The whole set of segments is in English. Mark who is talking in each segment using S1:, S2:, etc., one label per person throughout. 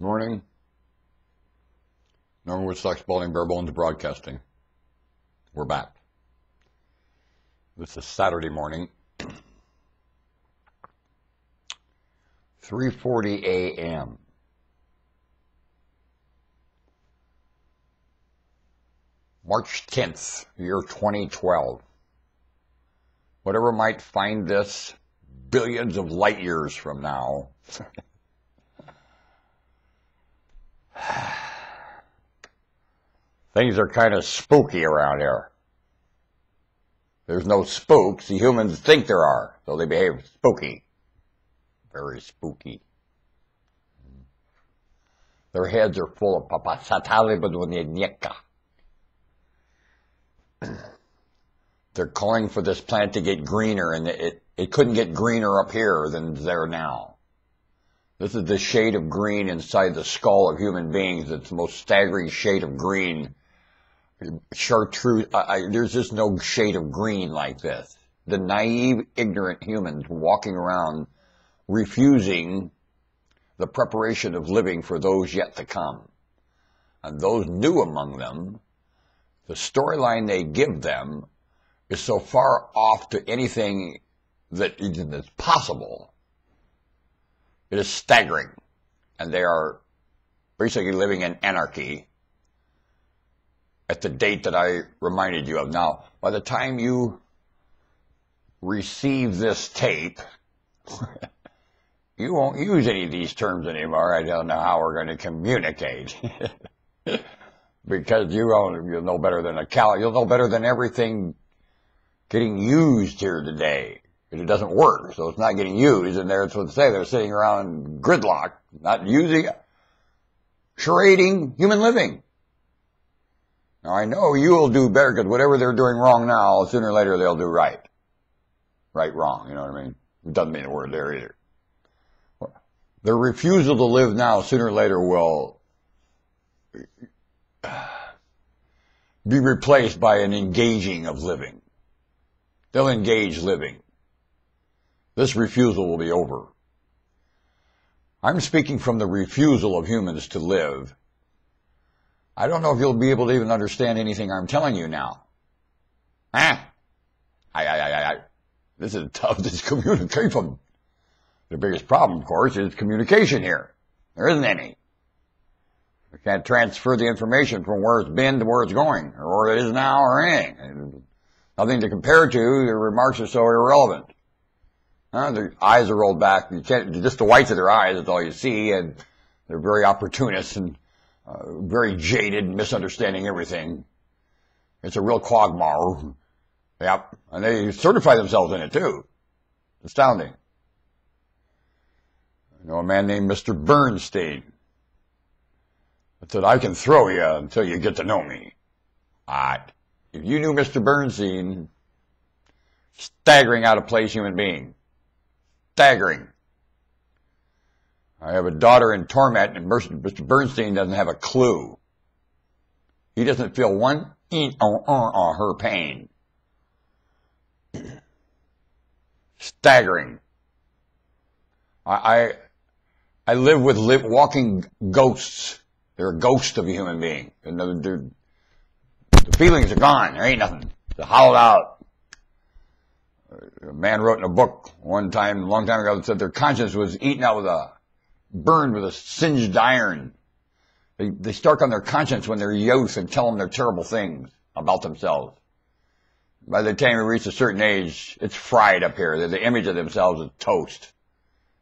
S1: Morning. Norman Woodstock, Spalding, Bare Bones Broadcasting. We're back. This is Saturday morning, 3:40 a.m. March 10th, year 2012. Whatever might find this billions of light years from now, things are kind of spooky around here. There's no spooks. The humans think there are, so they behave spooky. Very spooky. Their heads are full of papasatalibadunyeka. They're calling for this planet to get greener, and it couldn't get greener up here than there now. This is the shade of green inside the skull of human beings. It's the most staggering shade of green. Chartreuse, there's just no shade of green like this. The naive, ignorant humans walking around refusing the preparation of living for those yet to come. And those new among them, the storyline they give them is so far off to anything that is possible. It is staggering. And they are basically living in anarchy at the date that I reminded you of. Now, by the time you receive this tape, you won't use any of these terms anymore. I don't know how we're going to communicate. Because you'll know better than you'll know better than everything getting used here today. It doesn't work, so it's not getting used, and that's what they say. They're sitting around gridlock, not using, charading human living. Now, I know you'll do better, because whatever they're doing wrong now, sooner or later they'll do right. Right, wrong, you know what I mean? It doesn't mean the word there either. Their refusal to live now, sooner or later, will be replaced by an engaging of living. They'll engage living. This refusal will be over. I'm speaking from the refusal of humans to live. I don't know if you'll be able to even understand anything I'm telling you now. This is tough. This communication. The biggest problem, of course, is communication here. There isn't any. We can't transfer the information from where it's been to where it's going, or where it is now, or anything. Nothing to compare to. Their remarks are so irrelevant. Their eyes are rolled back. You can't, just the whites of their eyes, that's all you see, and they're very opportunist and very jaded, misunderstanding everything. It's a real quagmire. Yep. And they certify themselves in it, too. Astounding. I know a man named Mr. Bernstein that said, I can throw you until you get to know me. If you knew Mr. Bernstein, staggering out of place human being. Staggering. I have a daughter in torment, and Mr. Bernstein doesn't have a clue. He doesn't feel one on her pain. Staggering. I live with walking ghosts. They're a ghost of a human being. And the feelings are gone. There ain't nothing. They're hollowed out. A man wrote in a book one time, a long time ago, that said their conscience was eaten out burned with a singed iron. They start on their conscience when they're youth and tell them their terrible things about themselves. By the time they reach a certain age, it's fried up here. The image of themselves is toast.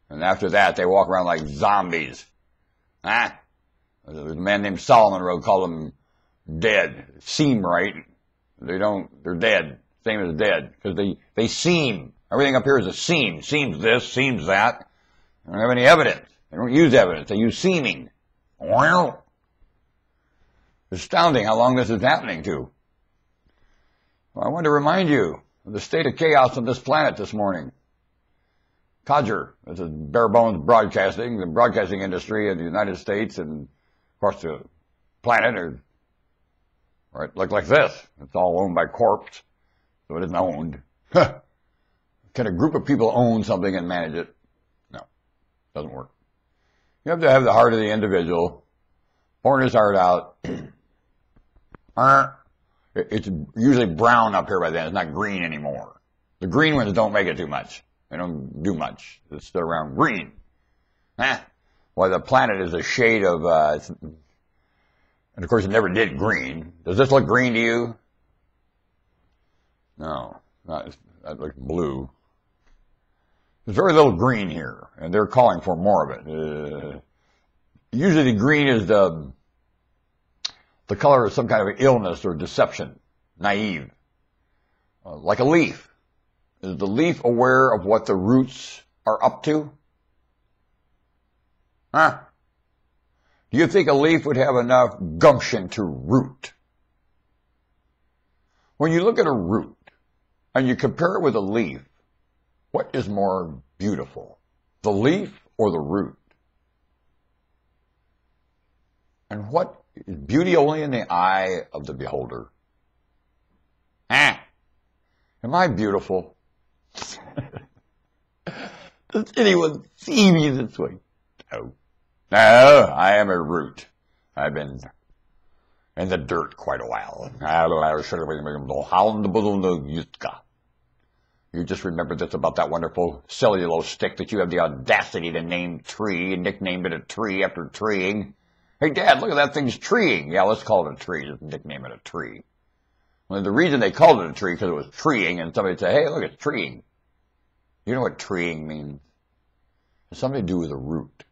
S1: And after that, they walk around like zombies. There's a man named Solomon called them dead. Seem right. They're dead. Same as dead. Because they seem. Everything up here is a seem. Seems this, seems that. They don't have any evidence. They don't use evidence. They use seeming. Well, it's astounding how long this is happening to. Well, I want to remind you of the state of chaos on this planet this morning. Codger, this is Bare Bones Broadcasting, the broadcasting industry in the United States and across the planet are right, like this. It's all owned by corps, so it isn't owned. Can a group of people own something and manage it? No, doesn't work. You have to have the heart of the individual, pouring his heart out. It's usually brown up here by then. It's not green anymore. The green ones don't make it too much. They don't do much. It's still around green. Well, the planet is a shade of, and of course it never did green. Does this look green to you? No, that looks blue. There's very little green here, and they're calling for more of it. Usually green is the color of some kind of illness or deception, naive. Like a leaf. Is the leaf aware of what the roots are up to? Huh? Do you think a leaf would have enough gumption to root? When you look at a root and you compare it with a leaf, what is more beautiful, the leaf or the root? And what is beauty only in the eye of the beholder? Am I beautiful? Does anyone see me this way? No. No, I am a root. I've been in the dirt quite a while. You just remember this about that wonderful cellulose stick that you have the audacity to name tree and nickname it a tree after treeing. Hey, Dad, look at that thing's treeing. Yeah, let's call it a tree. Just nickname it a tree. Well, the reason they called it a tree because it was treeing, and somebody said, hey, look, it's treeing. You know what treeing means? It's something to do with a root.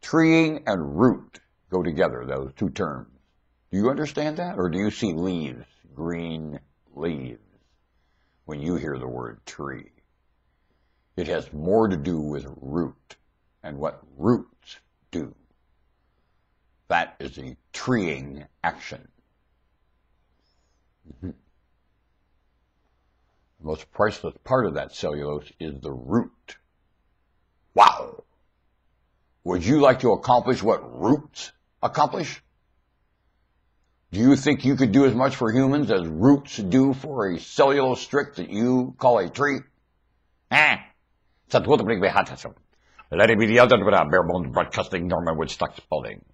S1: Treeing and root go together, those two terms. Do you understand that? Or do you see leaves, green leaves, when you hear the word tree? It has more to do with root and what roots do. That is the treeing action. The most priceless part of that cellulose is the root. Wow! Would you like to accomplish what roots accomplish? Do you think you could do as much for humans as roots do for a cellulose stick that you call a tree? Let it be the other bare bones broadcasting Norman Woodstock Spalding.